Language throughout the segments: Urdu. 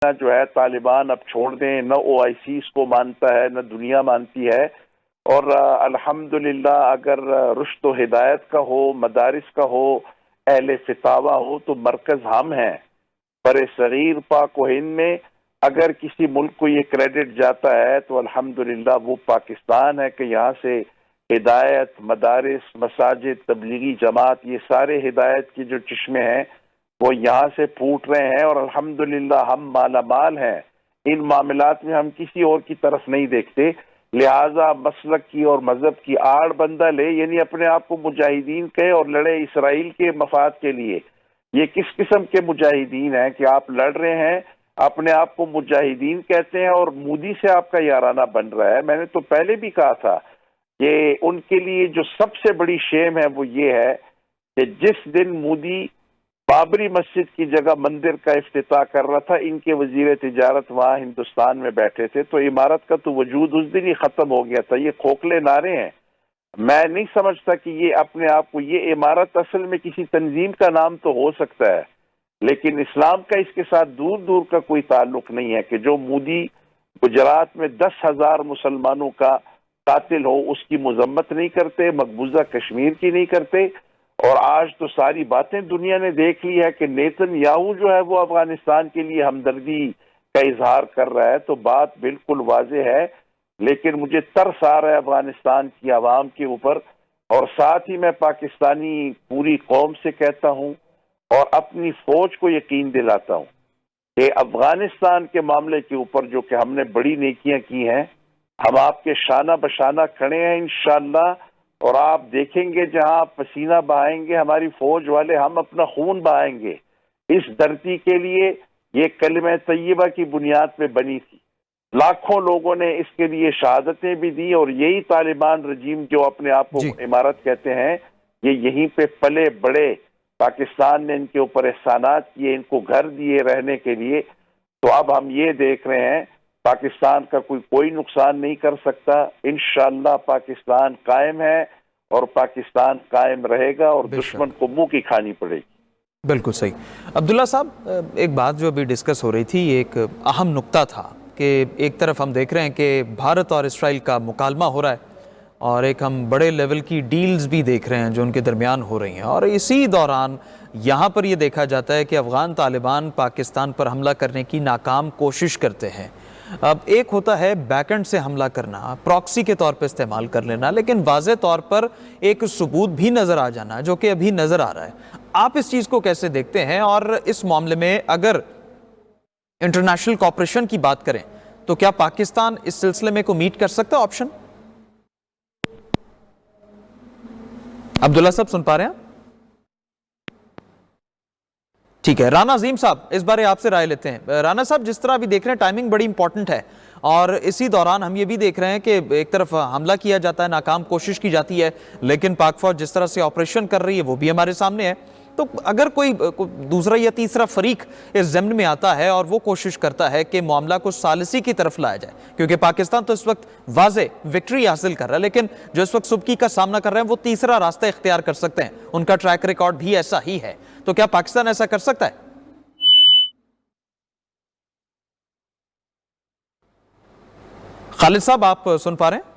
جو ہے طالبان اب چھوڑ دیں، نہ او آئی سی اس کو مانتا ہے نہ دنیا مانتی ہے، اور الحمدللہ اگر رشد و ہدایت کا ہو، مدارس کا ہو، اہل فتاوہ ہو، تو مرکز ہم ہیں بر صغیر پاک و ہند میں۔ اگر کسی ملک کو یہ کریڈٹ جاتا ہے تو الحمدللہ وہ پاکستان ہے کہ یہاں سے ہدایت، مدارس، مساجد، تبلیغی جماعت، یہ سارے ہدایت کے جو چشمے ہیں وہ یہاں سے پھوٹ رہے ہیں، اور الحمدللہ ہم مالا مال ہیں ان معاملات میں، ہم کسی اور کی طرف نہیں دیکھتے۔ لہٰذا مسلک کی اور مذہب کی آڑ بندہ لے، یعنی اپنے آپ کو مجاہدین کہے اور لڑے اسرائیل کے مفاد کے لیے، یہ کس قسم کے مجاہدین ہیں کہ آپ لڑ رہے ہیں، اپنے آپ کو مجاہدین کہتے ہیں اور مودی سے آپ کا یارانہ بن رہا ہے۔ میں نے تو پہلے بھی کہا تھا کہ ان کے لیے جو سب سے بڑی شیم ہے وہ یہ ہے کہ جس دن مودی بابری مسجد کی جگہ مندر کا افتتاح کر رہا تھا، ان کے وزیر تجارت وہاں ہندوستان میں بیٹھے تھے، تو عمارت کا تو وجود اس دن ہی ختم ہو گیا تھا۔ یہ کھوکھلے نعرے ہیں، میں نہیں سمجھتا کہ یہ اپنے آپ کو، یہ عمارت اصل میں کسی تنظیم کا نام تو ہو سکتا ہے لیکن اسلام کا اس کے ساتھ دور دور کا کوئی تعلق نہیں ہے کہ جو مودی گجرات میں 10,000 مسلمانوں کا قاتل ہو اس کی مذمت نہیں کرتے، مقبوضہ کشمیر کی نہیں کرتے۔ اور آج تو ساری باتیں دنیا نے دیکھ لی ہے کہ نیتن یاہو جو ہے وہ افغانستان کے لیے ہمدردی کا اظہار کر رہا ہے، تو بات بالکل واضح ہے۔ لیکن مجھے ترس آ رہا ہے افغانستان کی عوام کے اوپر، اور ساتھ ہی میں پاکستانی پوری قوم سے کہتا ہوں اور اپنی فوج کو یقین دلاتا ہوں کہ افغانستان کے معاملے کے اوپر جو کہ ہم نے بڑی نیکیاں کی ہیں، ہم آپ کے شانہ بشانہ کھڑے ہیں انشاءاللہ، اور آپ دیکھیں گے جہاں آپ پسینہ بہائیں گے ہماری فوج والے، ہم اپنا خون بہائیں گے اس دھرتی کے لیے۔ یہ کلمہ طیبہ کی بنیاد پہ بنی تھی، لاکھوں لوگوں نے اس کے لیے شہادتیں بھی دی، اور یہی طالبان رجیم جو اپنے آپ کو عمارت کہتے ہیں، یہ یہیں پہ پلے بڑے۔ پاکستان نے ان کے اوپر احسانات کیے، ان کو گھر دیے رہنے کے لیے، تو اب ہم یہ دیکھ رہے ہیں پاکستان کا کوئی نقصان نہیں کر سکتا۔ انشاءاللہ پاکستان قائم ہے اور پاکستان قائم رہے گا، اور دشمن کو منہ کی کھانی پڑے گی۔ بالکل صحیح۔ عبداللہ صاحب، ایک بات جو ابھی ڈسکس ہو رہی تھی، ایک اہم نقطہ تھا کہ ایک طرف ہم دیکھ رہے ہیں کہ بھارت اور اسرائیل کا مکالمہ ہو رہا ہے، اور ایک ہم بڑے لیول کی ڈیلز بھی دیکھ رہے ہیں جو ان کے درمیان ہو رہی ہیں، اور اسی دوران یہاں پر یہ دیکھا جاتا ہے کہ افغان طالبان پاکستان پر حملہ کرنے کی ناکام کوشش کرتے ہیں۔ اب ایک ہوتا ہے بیک اینڈ سے حملہ کرنا، پراکسی کے طور پہ استعمال کر لینا، لیکن واضح طور پر ایک ثبوت بھی نظر آ جانا جو کہ ابھی نظر آ رہا ہے۔ آپ اس چیز کو کیسے دیکھتے ہیں، اور اس معاملے میں اگر انٹرنیشنل کوآپریشن کی بات کریں تو کیا پاکستان اس سلسلے میں کو میٹ کر سکتا ہے آپشن؟ عبداللہ صاحب سن پا رہے ہیں؟ ٹھیک ہے، رانا عظیم صاحب اس بارے آپ سے رائے لیتے ہیں۔ رانا صاحب، جس طرح ابھی دیکھ رہے ہیں ٹائمنگ بڑی امپورٹنٹ ہے، اور اسی دوران ہم یہ بھی دیکھ رہے ہیں کہ ایک طرف حملہ کیا جاتا ہے، ناکام کوشش کی جاتی ہے، لیکن پاک فوج جس طرح سے آپریشن کر رہی ہے وہ بھی ہمارے سامنے ہے۔ تو اگر کوئی دوسرا یا تیسرا فریق اس ضمن میں آتا ہے اور وہ کوشش کرتا ہے کہ معاملہ کو ثالثی کی طرف لایا جائے، کیونکہ پاکستان تو اس وقت واضح وکٹری حاصل کر رہا ہے، لیکن جو اس وقت سبکی کا سامنا کر رہے ہیں وہ تیسرا راستہ اختیار کر سکتے ہیں، ان کا ٹریک ریکارڈ بھی ایسا ہی ہے، تو کیا پاکستان ایسا کر سکتا ہے؟ خالد صاحب آپ سن پا رہے ہیں؟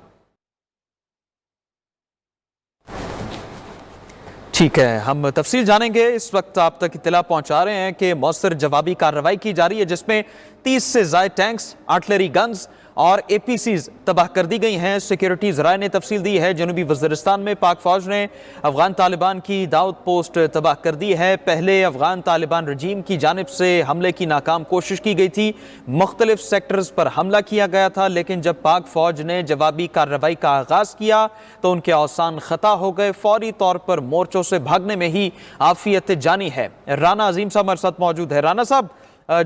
ٹھیک ہے، ہم تفصیل جانیں گے۔ اس وقت آپ تک اطلاع پہنچا رہے ہیں کہ مؤثر جوابی کارروائی کی جا رہی ہے، جس میں 30 سے زائد ٹینکس، آرٹلری گنز اور اے پی سیز تباہ کر دی گئی ہیں۔ سیکیورٹی ذرائع نے تفصیل دی ہے جنوبی وزیرستان میں پاک فوج نے افغان طالبان کی داؤد پوسٹ تباہ کر دی ہے۔ پہلے افغان طالبان رجیم کی جانب سے حملے کی ناکام کوشش کی گئی تھی، مختلف سیکٹرز پر حملہ کیا گیا تھا، لیکن جب پاک فوج نے جوابی کارروائی کا آغاز کیا تو ان کے اوسان خطا ہو گئے، فوری طور پر مورچوں سے بھاگنے میں ہی عافیت جانی ہے۔ رانا عظیم صاحب ہمارے ساتھ موجود ہے۔ رانا صاحب،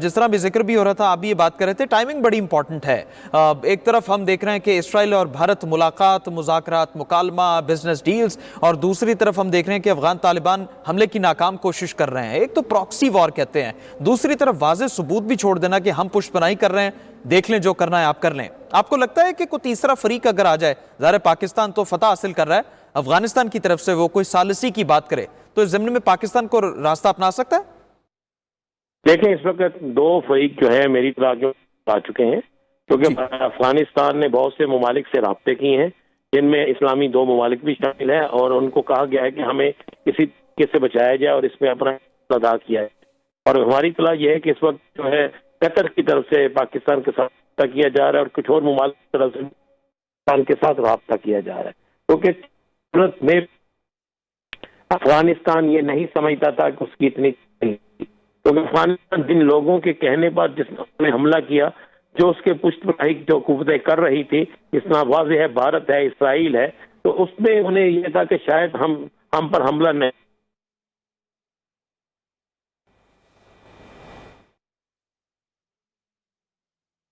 جس طرح بھی ذکر بھی ہو رہا تھا، آپ بھی یہ بات کر رہے تھے، ٹائمنگ بڑی امپورٹنٹ ہے۔ ایک طرف ہم دیکھ رہے ہیں کہ اسرائیل اور بھارت ملاقات، مذاکرات، مکالمہ، بزنس ڈیلز، اور دوسری طرف ہم دیکھ رہے ہیں کہ افغان طالبان حملے کی ناکام کوشش کر رہے ہیں۔ ایک تو پراکسی وار کہتے ہیں، دوسری طرف واضح ثبوت بھی چھوڑ دینا کہ ہم پشت پناہی کر رہے ہیں، دیکھ لیں جو کرنا ہے آپ کر لیں۔ آپ کو لگتا ہے کہ کوئی تیسرا فریق اگر آ جائے، ظاہر پاکستان تو فتح حاصل کر رہا ہے، افغانستان کی طرف سے وہ کوئی ثالثی کی بات کرے تو اس ضمن میں پاکستان کو راستہ اپنا سکتا ہے؟ دیکھیں اس وقت دو فریق جو ہے میری اطلاع جو آ چکے ہیں، کیونکہ افغانستان نے بہت سے ممالک سے رابطے کیے ہیں جن میں اسلامی دو ممالک بھی شامل ہیں، اور ان کو کہا گیا ہے کہ ہمیں کسی طریقے سے بچایا جائے اور اس میں اپنا ادا کیا ہے. اور ہماری اطلاع یہ ہے کہ اس وقت جو ہے قطر کی طرف سے پاکستان کے ساتھ رابطہ کیا جا رہا ہے اور کچھ اور ممالک کی طرف سے پاکستان کے ساتھ رابطہ کیا جا رہا ہے، کیونکہ میں افغانستان یہ نہیں سمجھتا تھا کہ اس کی اتنی کیونکہ افغانستان جن لوگوں کے کہنے پر جس نے حملہ کیا، جو اس کے پشت پناہی جو قوتیں کر رہی تھی، اس میں واضح ہے بھارت ہے، اسرائیل ہے، تو اس میں انہیں یہ تھا کہ شاید ہم پر حملہ نہیں